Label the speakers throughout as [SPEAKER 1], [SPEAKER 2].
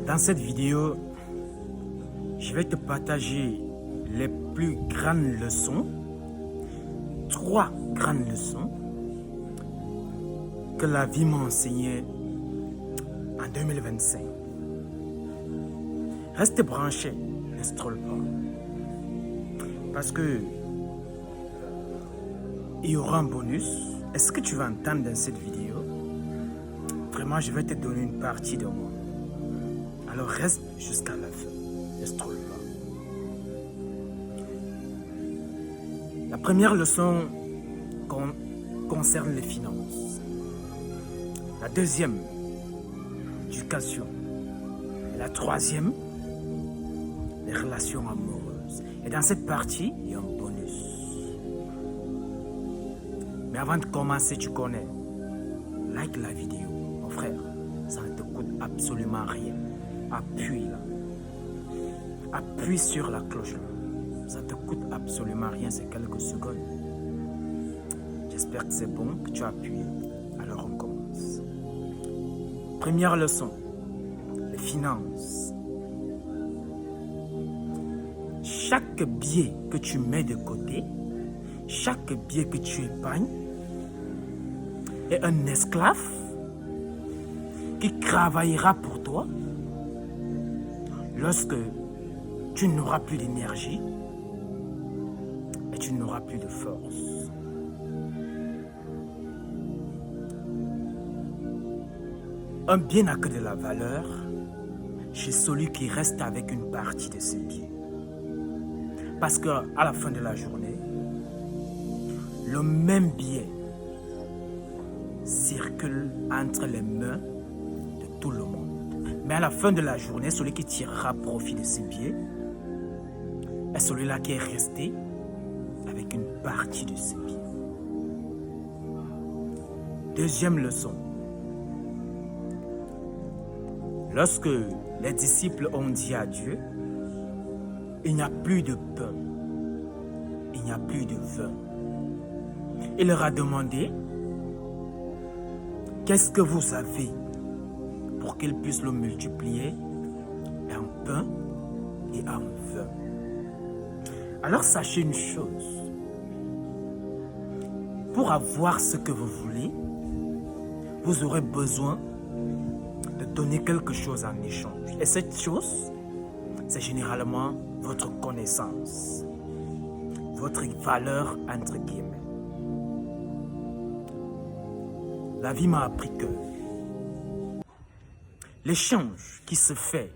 [SPEAKER 1] Dans cette vidéo, je vais te partager les plus grandes leçons, 3 grandes leçons que la vie m'a enseignées en 2025. Reste branché, ne scrolle pas. Parce que il y aura un bonus. Est-ce que tu vas entendre dans cette vidéo? Vraiment, je vais te donner une partie de moi. Alors reste jusqu'à la fin. Ne scrolle pas. La première leçon concerne les finances. La deuxième, l'éducation. Et la troisième, les relations amoureuses. Et dans cette partie, il y a un bonus. Mais avant de commencer, tu connais. Like la vidéo, mon frère. Ça ne te coûte absolument rien. Appuie là. Appuie sur la cloche là. Ça ne te coûte absolument rien, c'est quelques secondes. J'espère que c'est bon, que tu as appuyé. Alors on commence. Première leçon, les finances. Chaque billet que tu mets de côté, chaque billet que tu épargnes, est un esclave qui travaillera pour toi lorsque tu n'auras plus d'énergie et tu n'auras plus de force. Un bien n'a que de la valeur chez celui qui reste avec une partie de ses biens. Parce qu'à la fin de la journée, le même bien circule entre les mains de tout le monde. Mais à la fin de la journée, celui qui tirera profit de ses biens est celui-là qui est resté avec une partie de ses biens. Deuxième leçon. Lorsque les disciples ont dit à Dieu, il n'y a plus de pain, il n'y a plus de vin. Il leur a demandé, qu'est-ce que vous avez pour qu'ils puissent le multiplier en pain et en vin? Alors sachez une chose, pour avoir ce que vous voulez, vous aurez besoin de donner quelque chose en échange. Et cette chose, c'est généralement votre connaissance, votre valeur entre guillemets. La vie m'a appris que l'échange qui se fait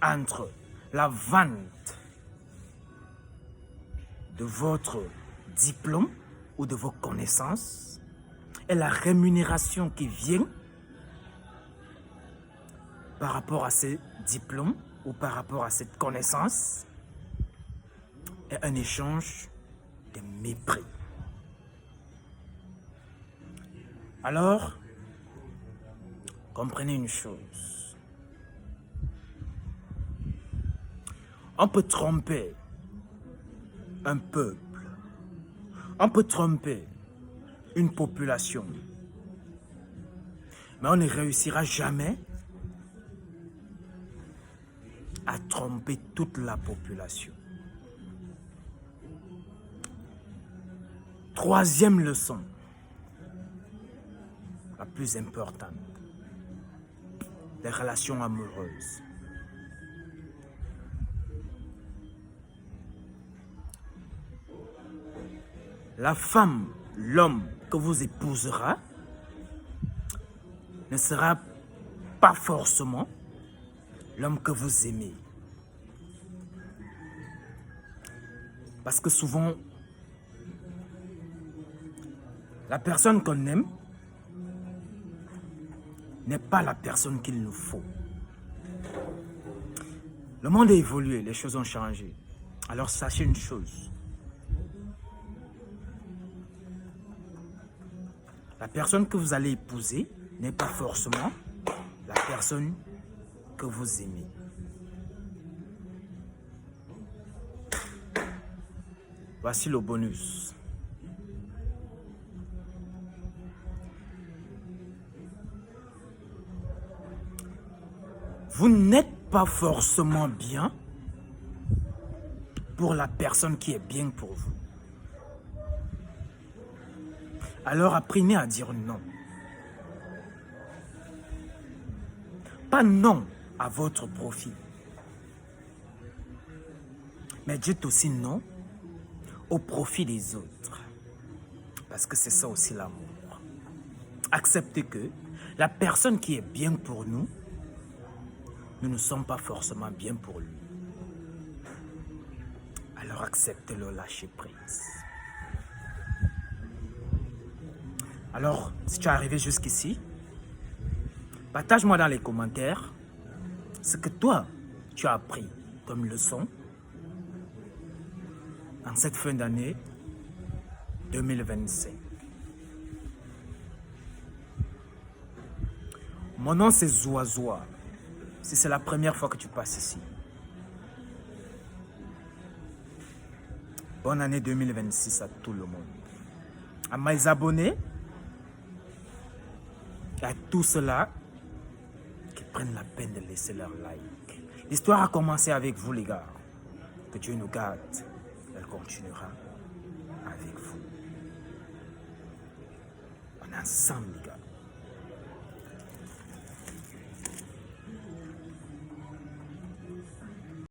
[SPEAKER 1] entre la vente de votre diplôme ou de vos connaissances et la rémunération qui vient par rapport à ces diplômes ou par rapport à cette connaissance est un échange de mépris. Alors, comprenez une chose. On peut tromper un peuple. On peut tromper une population. Mais on ne réussira jamais à tromper toute la population. Troisième leçon, la plus importante, les relations amoureuses. La femme, l'homme que vous épouserez ne sera pas forcément l'homme que vous aimez. Parce que souvent, la personne qu'on aime n'est pas la personne qu'il nous faut. Le monde a évolué, les choses ont changé. Alors sachez une chose. La personne que vous allez épouser n'est pas forcément la personne que vous aimez. Voici le bonus. vous n'êtes pas forcément bien pour la personne qui est bien pour vous. Alors apprenez à dire non. Pas non à votre profit. Mais dites aussi non au profit des autres. Parce que c'est ça aussi l'amour. Acceptez que la personne qui est bien pour nous, nous ne sommes pas forcément bien pour lui. Alors acceptez-le, lâchez prise. Alors, si tu es arrivé jusqu'ici, partage-moi dans les commentaires ce que toi, tu as appris comme leçon en cette fin d'année 2025. Mon nom c'est Zoazoa. Si c'est la première fois que tu passes ici. Bonne année 2026 à tout le monde. À mes abonnés et à tous ceux-là qui prennent la peine de laisser leur like. L'histoire a commencé avec vous les gars. Que Dieu nous garde. Elle continuera avec vous. On est ensemble les gars.